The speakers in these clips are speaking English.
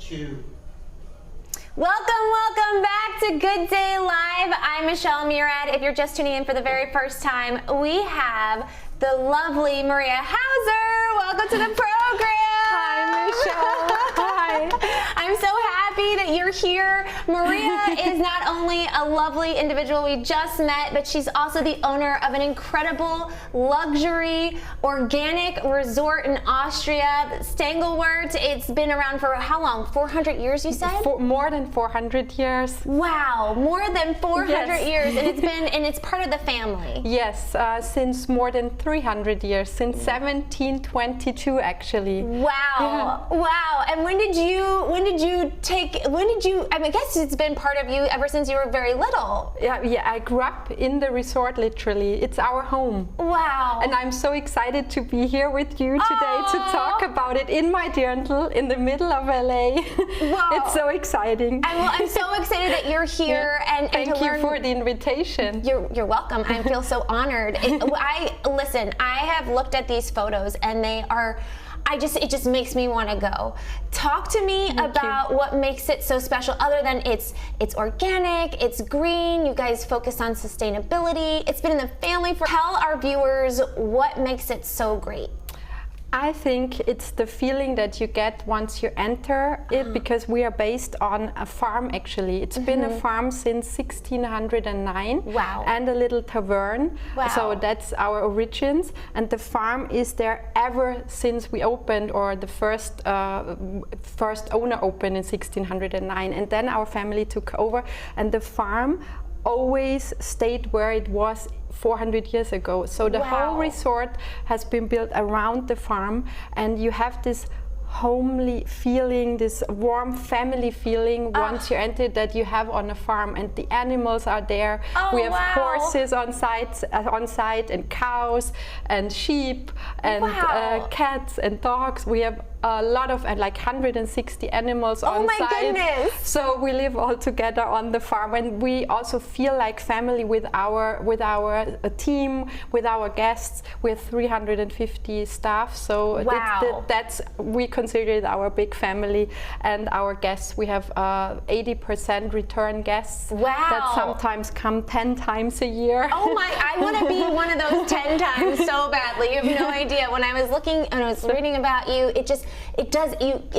2. Welcome back to Good Day Live. I'm Michelle Murad. If you're just tuning in for the very first time, we have the lovely Maria Hauser. Welcome to the program. Hi, Michelle. Hi. I'm so happy that you're here. Maria is not only a lovely individual we just met, but she's also the owner of an incredible luxury organic resort in Austria, Stangelwort. It's been around for how long? 400 years, you said? More than 400 years. Wow, more than 400 years, and it's part of the family. Yes, since more than 300 years, since 1722 actually. Wow, wow. And when did you, I guess it's been part of you ever since you were very little. Yeah, I grew up in the resort literally. It's our home. Wow. And I'm so excited to be here with you today to talk about it in my dirndl in the middle of LA. Wow. It's so exciting. I'm so excited that you're here and thank to you learn. for the invitation. You're welcome. I feel so honored. I have looked at these photos and it just makes me want to go. Talk to me about what makes it so special, other than it's organic, it's green, you guys focus on sustainability, it's been in the family for. Tell our viewers what makes it so great. I think it's the feeling that you get once you enter it, because we are based on a farm actually. It's been a farm since 1609. Wow. And a little tavern. Wow. So that's our origins. And the farm is there ever since we opened, or the first owner opened in 1609. And then our family took over, and the farm always stayed where it was 400 years ago. So the whole resort has been built around the farm, and you have this homely feeling, this warm family feeling once you enter that you have on a farm, and the animals are there. We have horses on site, and cows and sheep and cats and dogs. We have a lot of like 160 animals on site. Oh my goodness! So we live all together on the farm, and we also feel like family with our team, with our guests. We have 350 staff, so that's we consider it our big family. And our guests, we have 80% return guests. Wow! That sometimes come 10 times a year. Oh my! I want to be one of those 10 times so badly. You have no idea. When I was looking and I was reading about you, it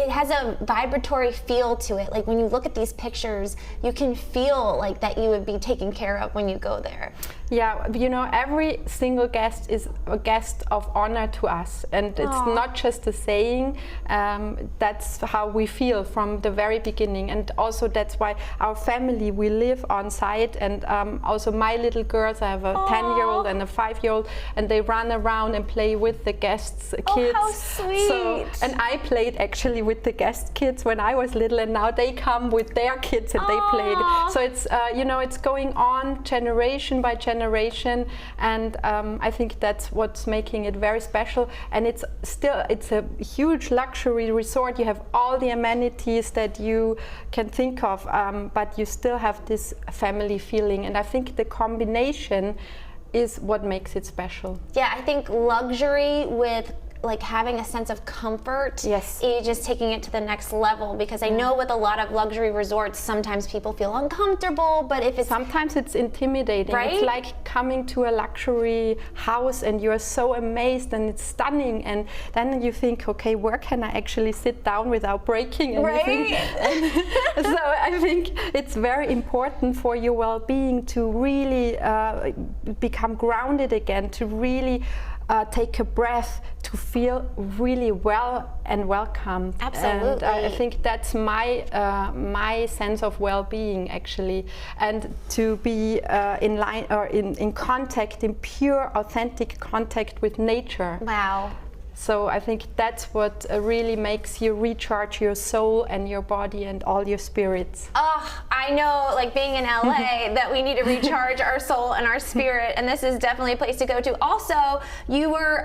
has a vibratory feel to it. Like when you look at these pictures, you can feel like that you would be taken care of when you go there. Yeah, you know, every single guest is a guest of honor to us, and it's not just a saying. That's how we feel from the very beginning, and also that's why our family, we live on site, and also my little girls, I have a 10-year-old and a 5-year-old, and they run around and play with the guests' kids. Oh, how sweet! So, and I played actually with the guest kids when I was little, and now they come with their kids and they played. So it's you know, it's going on generation by generation, and I think that's what's making it very special. And it's a huge luxury resort. You have all the amenities that you can think of, but you still have this family feeling, and I think the combination is what makes it special. Yeah, I think luxury with like having a sense of comfort is just taking it to the next level, because I know with a lot of luxury resorts sometimes people feel uncomfortable, but if it's sometimes it's intimidating, right? It's like coming to a luxury house and you're so amazed and it's stunning, and then you think, okay, where can I actually sit down without breaking anything? So I think it's very important for your well-being to really become grounded again, to really take a breath, to feel really well and welcomed. Absolutely. And I think that's my sense of well-being actually, and to be in line or in contact, in pure, authentic contact with nature. Wow. So I think that's what really makes you recharge your soul and your body and all your spirits. Oh, I know, like being in LA, that we need to recharge our soul and our spirit, and this is definitely a place to go to. Also, you're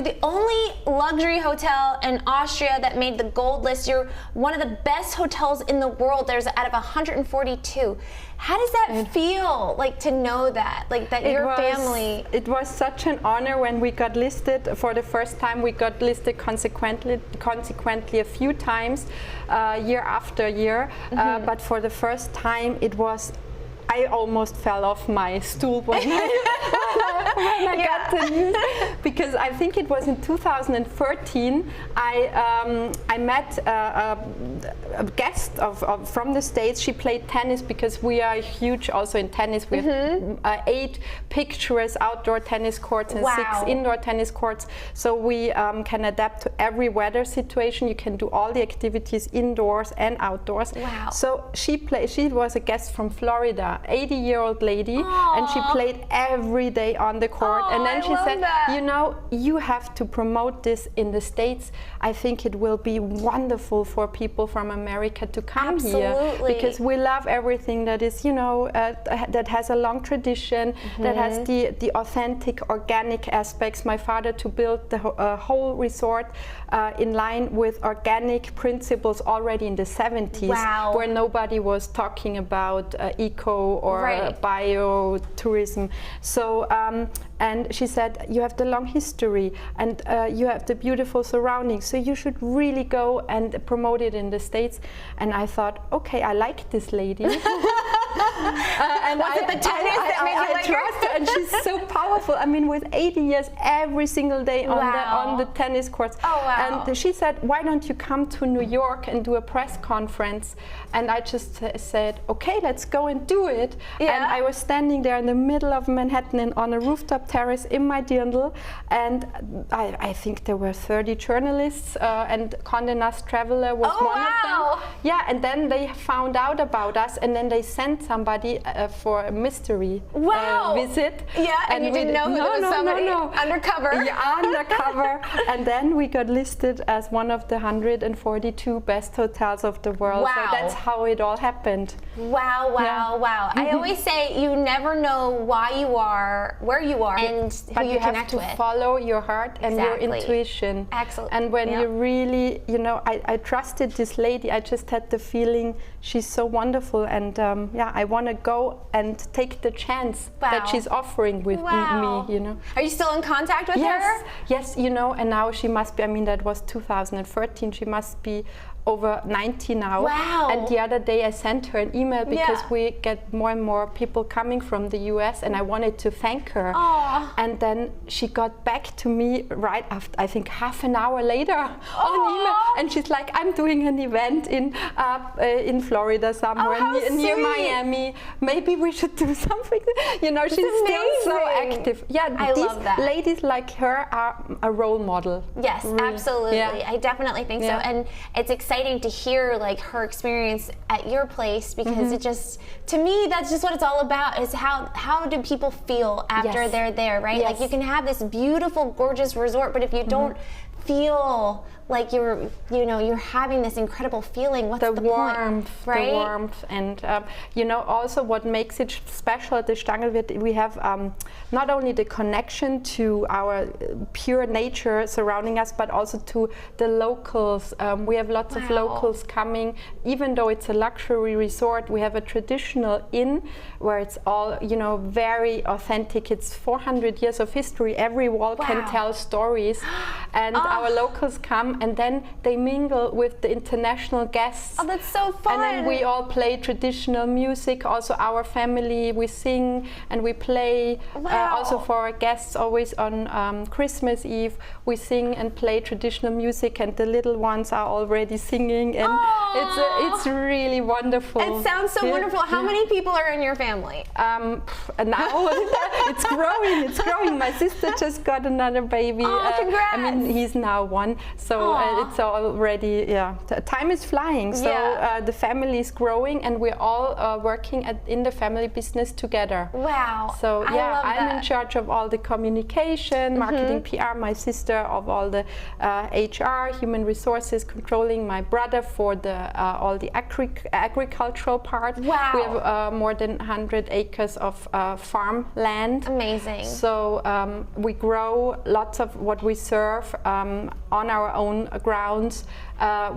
the only luxury hotel in Austria that made the gold list. You're one of the best hotels in the world. There's out of 142. How does that feel, like, to know that, like, that your family? It was such an honor when we got listed for the first time. We got listed consequently a few times, year after year. But for the first time, it was. I almost fell off my stool when I got the news, because I think it was in 2013. I met a guest from the States. She played tennis, because we are huge also in tennis. We have 8 picturesque outdoor tennis courts and 6 indoor tennis courts. So we can adapt to every weather situation. You can do all the activities indoors and outdoors. Wow. So she was a guest from Florida. 80-year-old lady. Aww. And she played every day on the court. And then she said, you know, you have to promote this in the States. I think it will be wonderful for people from America to come here, because we love everything that is, you know, that has a long tradition, that has the authentic, organic aspects. My father to build the whole resort in line with organic principles already in the 70s, where nobody was talking about eco or bio-tourism. So, and she said, you have the long history, and you have the beautiful surroundings, so you should really go and promote it in the States. And I thought, okay, I like this lady. And was it the tennis that made you like her? I trust her, and she's so powerful. I mean, with 80 years, every single day on the tennis courts. Oh, wow. And she said, why don't you come to New York and do a press conference? And I just said, okay, let's go and do it. Yeah. And I was standing there in the middle of Manhattan on a rooftop terrace in my dirndl, and I think there were 30 journalists, and Condé Nast Traveler was one of them. Yeah, and then they found out about us, and then they sent somebody for a mystery visit. Yeah, and you didn't know who it was. Somebody undercover. Yeah, undercover. And then we got listed as one of the 142 best hotels of the world. Wow. So that's how it all happened. Wow, wow, wow. I always say you never know why you are where you are and who you connect with. But you have to follow your heart and your intuition. Excellent. And when you really, you know, I trusted this lady. I just had the feeling she's so wonderful, and I want to go and take the chance that she's offering with me, you know. Are you still in contact with her? Yes, you know, and now she must be, I mean, that was 2013, she must be over 90 now. Wow. And the other day I sent her an email, because we get more and more people coming from the US, and I wanted to thank her. Aww. And then she got back to me right after, I think half an hour later, on email, and she's like, I'm doing an event in Florida somewhere, near Miami. Maybe we should do something. You know, she's still so active. Yeah, I love that. Ladies like her are a role model. Yes, really. Absolutely. Yeah. I definitely think so. And it's exciting to hear like her experience at your place, because it just, to me, that's just what it's all about, is how do people feel after they're there, right? Like, you can have this beautiful, gorgeous resort, but if you don't feel like you're having this incredible feeling, what's the point, right? The warmth, and you know, also what makes it special at the Stangelwirt, we have not only the connection to our pure nature surrounding us, but also to the locals. We have lots of locals coming. Even though it's a luxury resort, we have a traditional inn where it's all, you know, very authentic. It's 400 years of history. Every wall can tell stories, and our locals come, and then they mingle with the international guests. Oh, that's so fun. And then we all play traditional music. Also our family, we sing and we play. Also for our guests, always on Christmas Eve, we sing and play traditional music, and the little ones are already singing, and it's really wonderful. It sounds so wonderful. How many people are in your family? Now it's growing. My sister just got another baby. Oh, congrats. I mean, he's now 1. So it's already, time is flying. So the family is growing, and we're all working in the family business together. Wow. So I love I'm that. in charge of all the communication, marketing, PR, my sister of all the HR, human resources, controlling, my brother for the all the agricultural part. Wow. We have more than 100 acres of farmland. Amazing. So we grow lots of what we serve on our own grounds.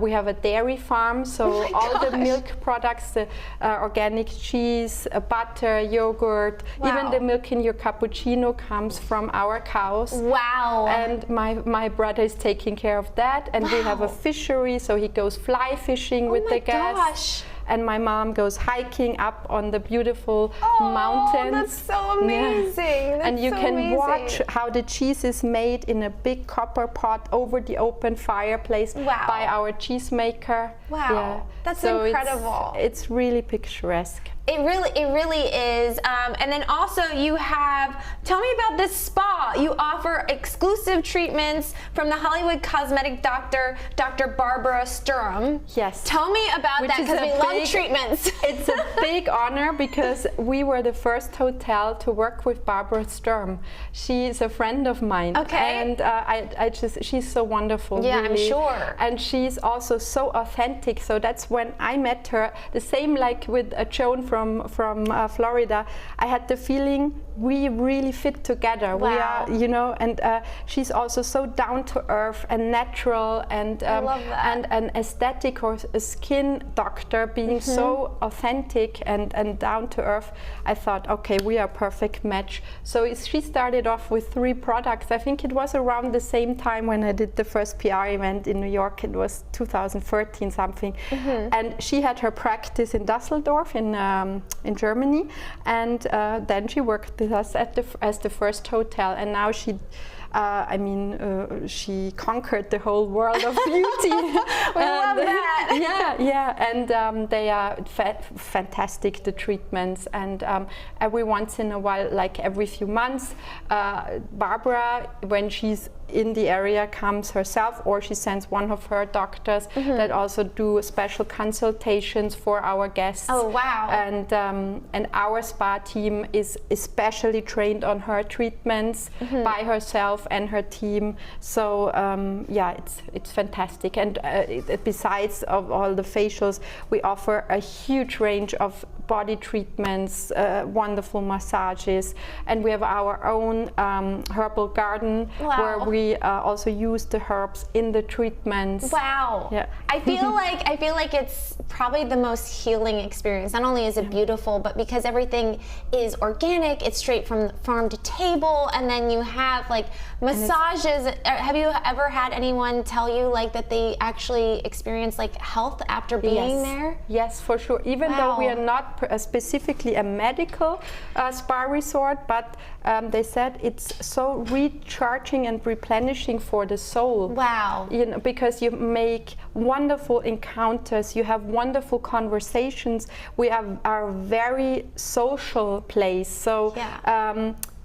We have a dairy farm, so all the milk products, the organic cheese, butter, yogurt, even the milk in your cappuccino comes from our cows. Wow. And my brother is taking care of that, and we have a fishery, so he goes fly fishing with the guests. Gosh. And my mom goes hiking up on the beautiful mountains. That's so amazing. And you can watch how the cheese is made in a big copper pot over the open fireplace by our cheesemaker. Wow, that's incredible. It's really picturesque. It really is. And then also you have, tell me about this spa. You offer exclusive treatments from the Hollywood cosmetic doctor, Dr. Barbara Sturm. Yes. Tell me about that, because we love treatments. It's a big honor, because we were the first hotel to work with Barbara Sturm. She's a friend of mine. Okay. And she's so wonderful. Yeah, really. I'm sure. And she's also so authentic. So that's when I met her. The same like with Joan from Florida. I had the feeling we really fit together. Wow. We are, and she's also so down to earth and natural, and I love that. and an aesthetic or a skin doctor being so authentic and down to earth. I thought, okay, we are a perfect match. So she started off with 3 products. I think it was around the same time when I did the first PR event in New York. It was 2013 something. And she had her practice in Düsseldorf in Germany, and then she worked with us as the first hotel, and now she conquered the whole world of beauty. We love that. And they are fantastic, the treatments, and every once in a while, like every few months, Barbara, when she's in the area, comes herself, or she sends one of her doctors that also do special consultations for our guests. Oh wow. And our spa team is especially trained on her treatments by herself and her team. So it's fantastic. And besides of all the facials, we offer a huge range of body treatments, wonderful massages, and we have our own herbal garden where we also use the herbs in the treatments. Wow. Yeah. I feel like it's probably the most healing experience. Not only is it beautiful, but because everything is organic, it's straight from farm to table, and then you have like massages. Have you ever had anyone tell you like that they actually experience like health after being there? Yes, for sure. Even though we are not specifically a medical spa resort, but they said it's so recharging and replenishing for the soul. Wow. Because you make wonderful encounters, you have wonderful conversations. We are a very social place. So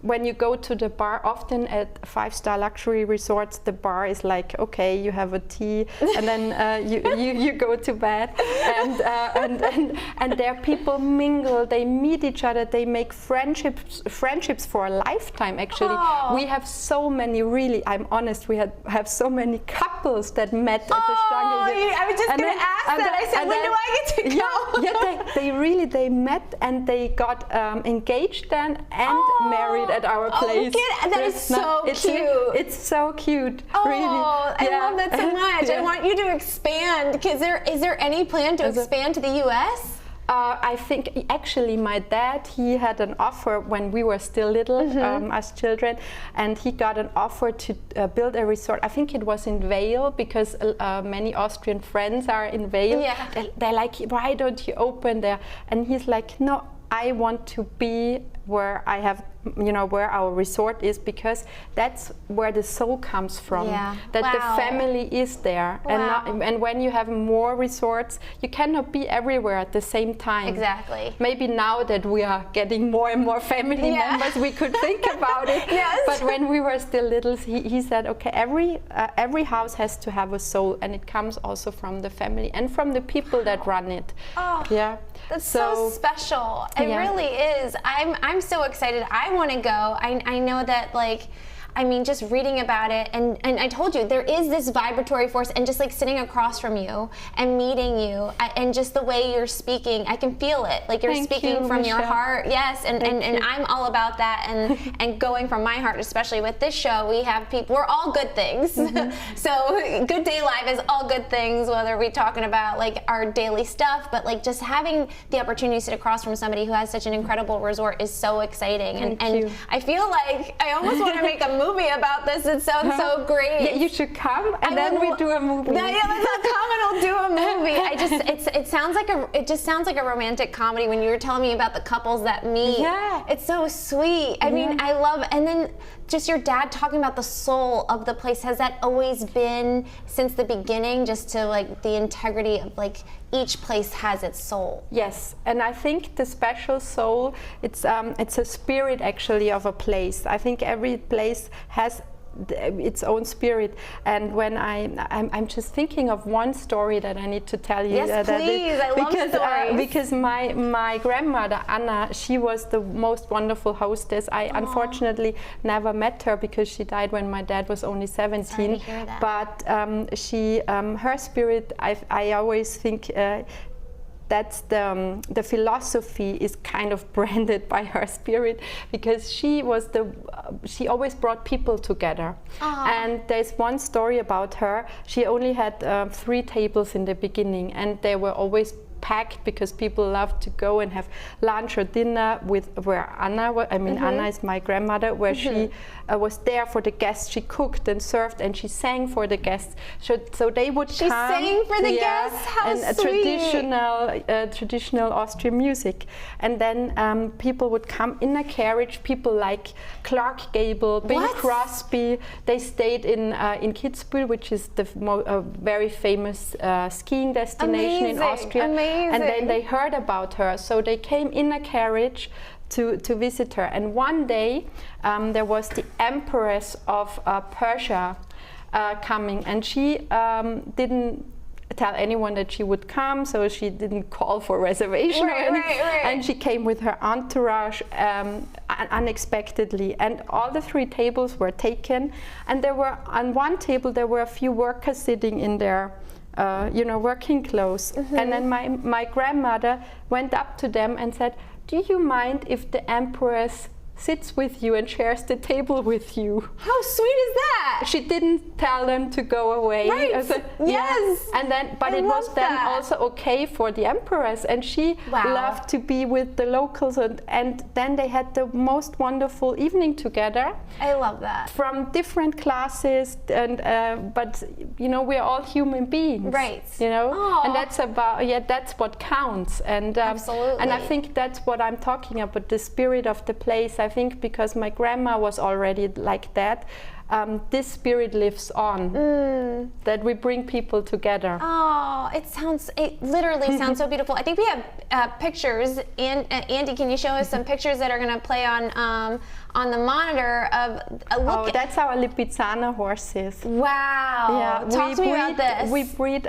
when you go to the bar, often at 5-star luxury resorts, the bar is like, okay, you have a tea, and then you go to bed, and there people mingle, they meet each other, they make friendships for a lifetime. Actually, we have so many. Really, I'm honest. We have so many couples that met at the Stange. I was just going to ask that. I said, when do I get to go? They met and they got engaged then and married at our place. That is so cute. It's so cute. Oh, really. I love that so much. I want you to expand. Is there any plan to expand to the U.S.? I think actually my dad, he had an offer when we were still little as children, and he got an offer to build a resort. I think it was in Vail, because many Austrian friends are in Vail. Yeah. They're like, why don't you open there? And he's like, no, I want to be where I have, where our resort is, because that's where the soul comes from. Yeah. That Wow. the family is there, Wow. and when you have more resorts, you cannot be everywhere at the same time. Exactly. Maybe now that we are getting more and more family Yeah. members, we could think about it. Yes. But when we were still little, he said, okay, every house has to have a soul, and it comes also from the family and from the people that run it. Oh, yeah. That's so special. It Yeah. really is. I'm so excited. I want to go. I know that, like, I mean, just reading about it, and I told you, there is this vibratory force, and just like sitting across from you and meeting you, and just the way you're speaking, I can feel it. Like you're Thank speaking you, from your Michelle. heart. Yes, and I'm all about that, and going from my heart, especially with this show, we have people, we're all good things. So Good Day Live is all good things, whether we're talking about like our daily stuff, but like just having the opportunity to sit across from somebody who has such an incredible resort is so exciting. Thank And you. I feel like I almost want to make a movie about this. It sounds so great. Yeah, you should come, and then we do a movie. Yeah, let's come and we'll do a movie. It just sounds like a romantic comedy when you were telling me about the couples that meet. Yeah. It's so sweet. I mean, I love, and then just your dad talking about the soul of the place. Has that always been since the beginning, just to like the integrity of like each place has its soul? Yes, and I think the special soul, it's a spirit actually of a place. I think every place has its own spirit, and when I'm just thinking of one story that I need to tell you. Yes, please. I love stories. Because my grandmother Anna, she was the most wonderful hostess. I unfortunately never met her because she died when my dad was only 17. Sorry to hear that. But her spirit, I always think. That's the philosophy is kind of branded by her spirit, because she always brought people together. And there's one story about her. She only had 3 tables in the beginning, and they were always packed because people loved to go and have lunch or dinner with where Anna Anna is my grandmother, where she was there for the guests. She cooked and served, and she sang for the guests. So they would She come. sang for the guests? How and sweet. traditional Austrian music. And then people would come in a carriage. People like Clark Gable, Bing What? Crosby. They stayed in Kitzbühel, which is the very famous skiing destination in Amazing, Austria. amazing. And then they heard about her, so they came in a carriage to visit her. And one day there was the Empress of Persia coming, and she didn't tell anyone that she would come, so she didn't call for reservation or anything. Right. And she came with her entourage unexpectedly, and all the 3 tables were taken, and there were on one table there were a few workers sitting in their working clothes. And then my grandmother went up to them and said, "Do you mind if the Empress sits with you and shares the table with you?" How sweet is that? She didn't tell them to go away. Right. I said, Yes. And then, but I it was love then that. also okay for the Empress, and she Wow. loved to be with the locals, and then they had the most wonderful evening together. I love that. From different classes, and but we're all human beings, Right. And Aw. that's what counts. And Absolutely. and I think that's what I'm talking about, the spirit of the place. I think because my grandma was already like that, this spirit lives on, that we bring people together. Oh, it literally sounds so beautiful. I think we have pictures, and Andy, can you show us some pictures that are going to play on the monitor of a look? Oh, that's our Lipizzaner horses. Wow. Talk to me about this. We breed.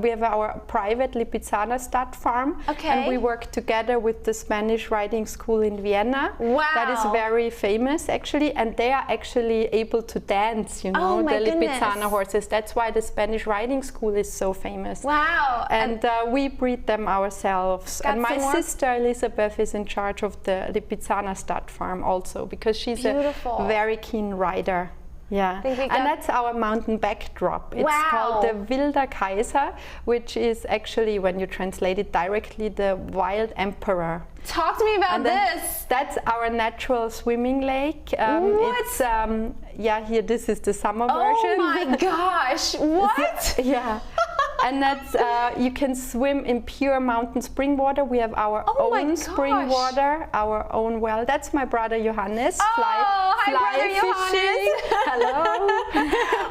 We have our private Lipizzaner stud farm. Okay. And we work together with the Spanish riding school in Vienna. Wow. That is very famous, actually, and they are actually able to dance. Oh, my the goodness. Lipizzaner horses. That's why the Spanish riding school is so famous. Wow. And we breed them ourselves. Got And my some more? sister Elizabeth is in charge of the Lipizzaner stud farm also, because she's Beautiful. a very keen rider. Yeah, think we got- and that's our mountain backdrop. It's Wow. called the Wilder Kaiser, which is actually, when you translate it directly, the wild emperor. Talk to me about And then this. that's our natural swimming lake. What? It's here. This is the summer Oh version. my gosh. What? Yeah. And that's you can swim in pure mountain spring water. We have our Oh my own spring gosh. water, our own well. That's my brother Johannes. Hi, brother fishing. Hello.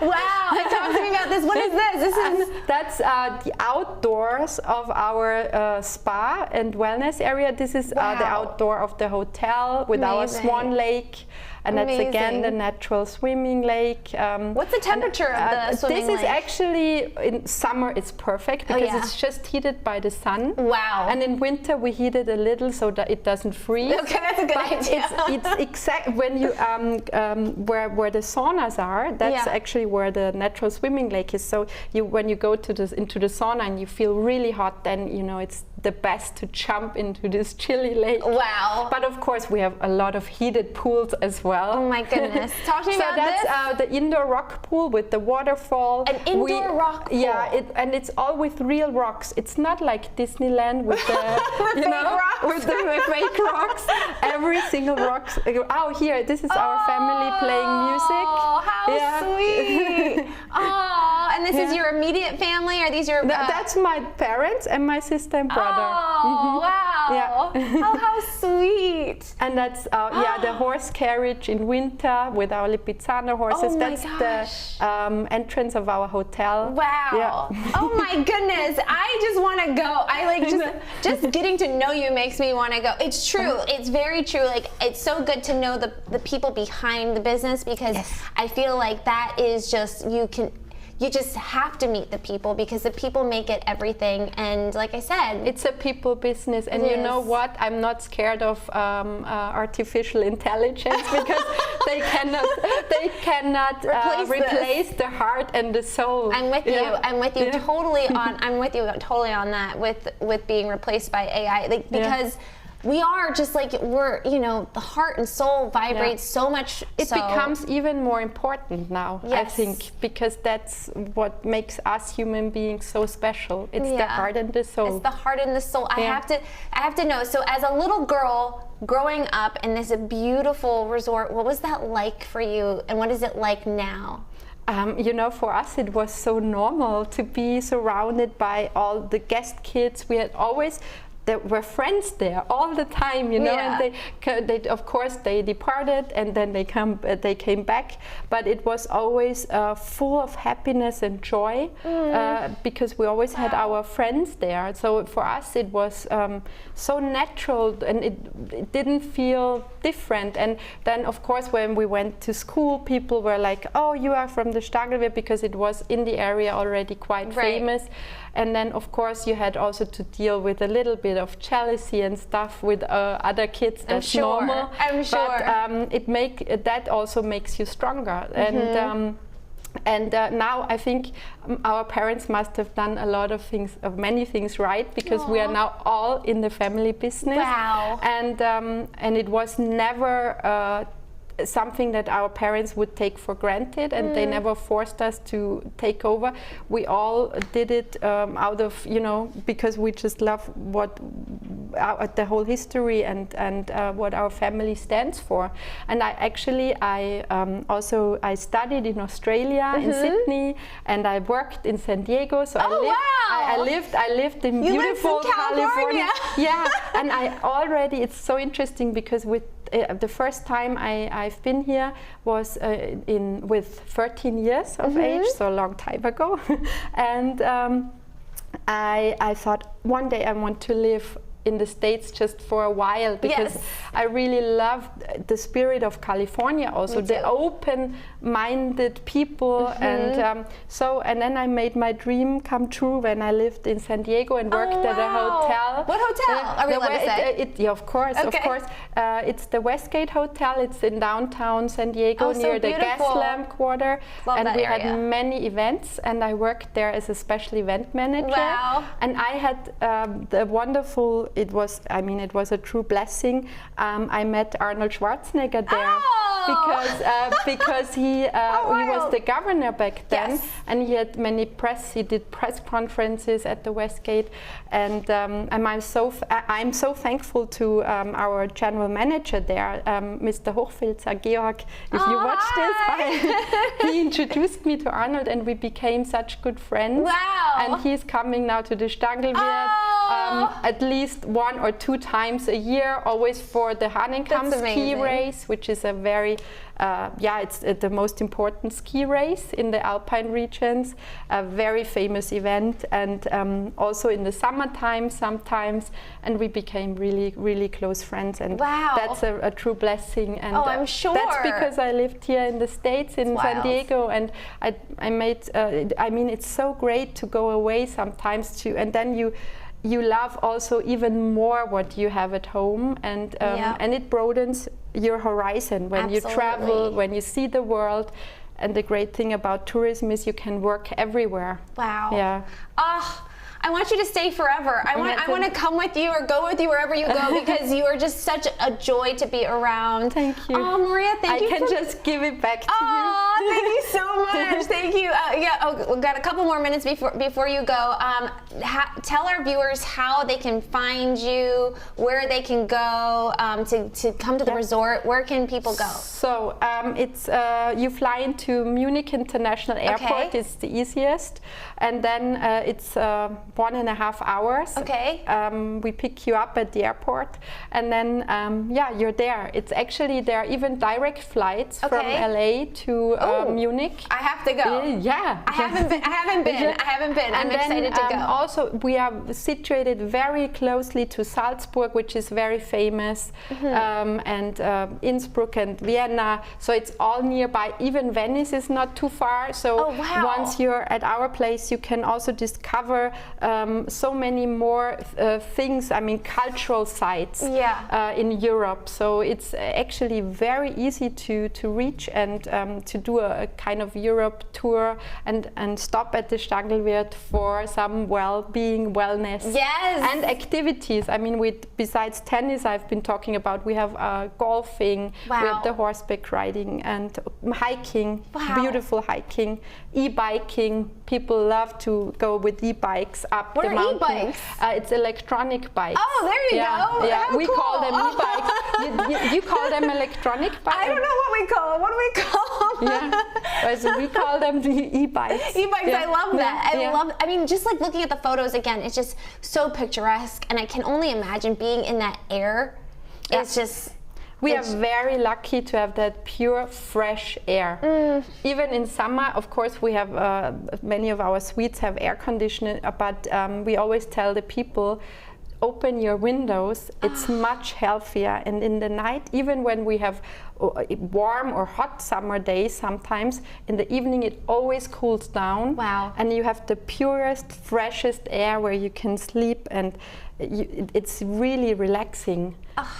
Wow, talk to me about this. What is this? This is That's the outdoors of our spa and wellness area. This is the Wow. outdoor of the hotel with our Amazing. Swan Lake. And that's again the Amazing. natural swimming lake. What's the temperature of the swimming This is lake? actually, in summer it's perfect because yeah. it's just heated by the sun. Wow. And in winter we heat it a little so that it doesn't freeze. Okay, that's a good idea. It's exact when you where the saunas are. That's Yeah. actually where the natural swimming lake is. So when you go into the sauna and you feel really hot, then you know it's the best to jump into this chilly lake. Wow. But of course we have a lot of heated pools as well. Oh my goodness. Talk to me So about that's this. the indoor rock pool with the waterfall. An indoor rock pool. Yeah, and it's all with real rocks. It's not like Disneyland with the rocks. with the fake rocks. Every single rocks. Oh, here, this is our family playing music. Oh, how sweet. Oh, and this is your immediate family? Are these your... That's my parents and my sister and brother. Oh, wow. Yeah. Oh, how sweet. And that's the horse carriage in winter with our Lipizzaner horses. Oh my that's gosh. the entrance of our hotel. Wow. Yeah. Oh my goodness. I just want to go. I like just getting to know you makes me want to go. It's true. It's very true. Like it's so good to know the people behind the business because I feel like that is just you just have to meet the people because the people make it everything. And like I said, It's a people business, and It you know is. what? I'm not scared of artificial intelligence because they cannot replace the heart and the soul. I'm with you. Yeah. I'm with you Yeah. totally on. I'm with you totally on that. With being replaced by AI, like because we are just like we're. You know, the heart and soul vibrates so much. It becomes even more important now, I Yes. think, because that's what makes us human beings so special. It's the heart and the soul. It's the heart and the soul. I have to know. So as a little girl growing up in this beautiful resort, what was that like for you, and what is it like now? You know, for us it was so normal to be surrounded by all the guest kids. We had always there were friends there all the time, you know, and they of course they departed and then they came back, but it was always full of happiness and joy because we always had our friends there. So for us it was so natural, and it didn't feel different. And then of course when we went to school, people were like, oh, you are from the Stagelwehr, because it was in the area already quite famous. And then of course you had also to deal with a little bit of jealousy and stuff with other kids. That's normal. I'm sure. But that also makes you stronger. And now I think our parents must have done a lot of things, many things right, because we are now all in the family business. Wow. And it was never something that our parents would take for granted, and they never forced us to take over. We all did it out of, you know, because we just love what the whole history and what our family stands for. And I studied in Australia, in Sydney, and I worked in San Diego. So I lived in beautiful California. Yeah, and it's so interesting because with the first time I've been here was with 13 years of age, so a long time ago. And I thought one day I want to live in the States just for a while, because I really loved the spirit of California also, the open-minded people. And then I made my dream come true when I lived in San Diego and worked at a hotel. What hotel? Are we allowed to say? Yeah, of course, of course. It's the Westgate Hotel. It's in downtown San Diego, near the Gaslamp Quarter. Love we that area. had many events, and I worked there as a special event manager. Wow. And I had the wonderful, it was a true blessing. I met Arnold Schwarzenegger there. Oh, because he was the governor back then, Yes. and he had many press. He did press conferences at the Westgate, and I'm so thankful to our general manager there, Mr. Hochfilzer, Georg. If you watch this, he introduced me to Arnold, and we became such good friends. Wow! And he's coming now to the Stangelwirt at least 1 or 2 times a year, always for the Hahnenkamm ski race, which is a very it's the most important ski race in the Alpine regions, a very famous event, and also in the summertime sometimes, and we became really, really close friends, and wow. that's a true blessing. And I'm sure. that's because I lived here in the States, in San Diego, and I made, I mean, it's so great to go away sometimes and then you love also even more what you have at home, and it broadens your horizon when you travel, when you see the world. And the great thing about tourism is you can work everywhere. Wow. Yeah. I want you to stay forever. I want to come with you or go with you wherever you go, because you are just such a joy to be around. Thank you. Oh, Maria, thank you. I can just give it back to you. Oh, thank you so much. Thank you. We've got a couple more minutes before you go. Tell our viewers how they can find you, where they can go to come to the resort. Where can people go? So it's you fly into Munich International Airport. Okay. It's the easiest, and then it's 1.5 hours. Okay. We pick you up at the airport, and then you're there. It's actually there are even direct flights from LA to Munich. I have to go. Yeah. I haven't been. I'm excited to go. Also, we are situated very closely to Salzburg, which is very famous, and Innsbruck and Vienna. So it's all nearby. Even Venice is not too far. So once you're at our place, you can also discover so many more things. I mean, cultural sites in Europe. So it's actually very easy to reach and to do a kind of Europe tour and stop at the Stangelwirt for some well-being, wellness, and activities. I mean, besides tennis, I've been talking about, we have golfing, we have the horseback riding and hiking, beautiful hiking, e-biking. People love to go with e-bikes up the mountain. What are e-bikes? It's electronic bikes. Oh, there you go. Yeah, How we cool. call them e-bikes. You call them electronic bikes? I don't know what we call them. What do we call them? Yeah, so we call them the e-bikes. E-bikes, Yeah. I love that. Yeah. I mean, just like looking at the photos again, it's just so picturesque, and I can only imagine being in that air. It's just... We are very lucky to have that pure, fresh air. Even in summer, of course, we have many of our suites have air conditioning, but we always tell the people, open your windows. It's much healthier. And in the night, even when we have warm or hot summer days, sometimes in the evening it always cools down. Wow. And you have the purest, freshest air where you can sleep, and it's really relaxing.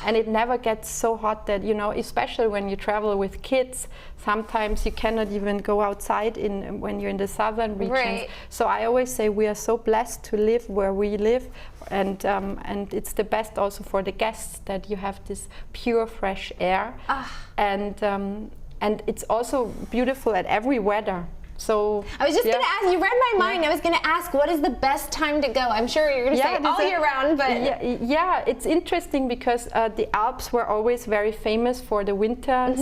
And it never gets so hot that, you know, especially when you travel with kids, sometimes you cannot even go outside when you're in the southern regions. Right. So I always say we are so blessed to live where we live, and it's the best also for the guests that you have this pure, fresh air. And it's also beautiful at every weather. So I was just going to ask, you read my mind. I was going to ask, what is the best time to go? I'm sure you're going to say all year round, but... Yeah, it's interesting because the Alps were always very famous for the winter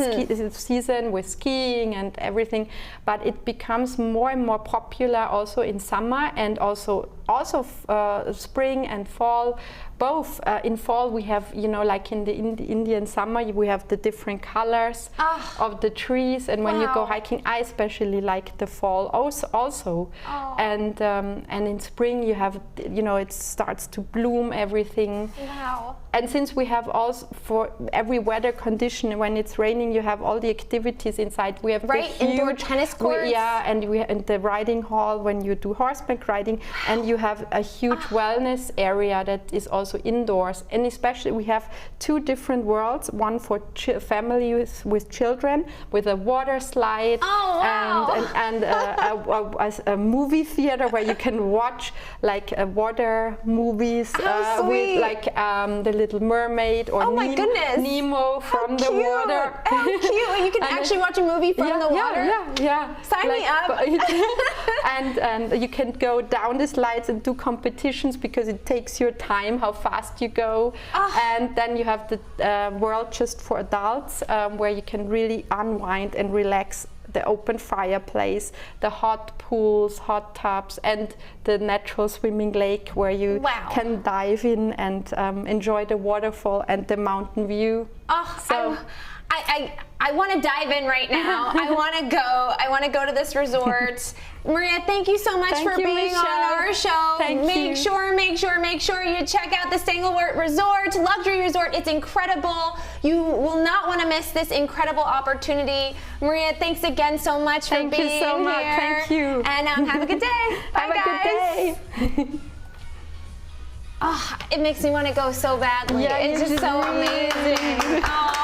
season with skiing and everything, but it becomes more and more popular also in summer, and also spring and fall. Both in fall we have, you know, like in the Indian summer, we have the different colors of the trees, and when you go hiking, I especially like the fall also. And in spring you have, you know, it starts to bloom everything. Wow. And since we have also for every weather condition, when it's raining, you have all the activities inside. We have indoor tennis courts. And the riding hall when you do horseback riding, and you you have a huge wellness area that is also indoors, and especially we have 2 different worlds, one for families with children with a water slide, Oh, wow. and a movie theater where you can watch like water movies How with sweet. like The Little Mermaid or Oh my goodness. Nemo from the Cute. water. How cute! And you can actually watch a movie from the water. Yeah. Sign me up. And you can go down the slides and do competitions because it takes your time how fast you go. And then you have the world just for adults where you can really unwind and relax. The open fireplace, the hot pools, hot tubs, and the natural swimming lake where you can dive in and enjoy the waterfall and the mountain view. Oh, So I want to dive in right now. I want to go. I want to go to this resort. Maria, thank you so much Thank for you, being on Michelle. our show. Thank make you. sure you check out the Stanglewort Resort, luxury resort. It's incredible. You will not want to miss this incredible opportunity. Maria, thanks again so much for being here. Thank you so much. Thank you. And have a good day. Bye, have a guys. good day. Oh, it makes me want to go so badly. Yeah, it's you just so should. amazing. Oh.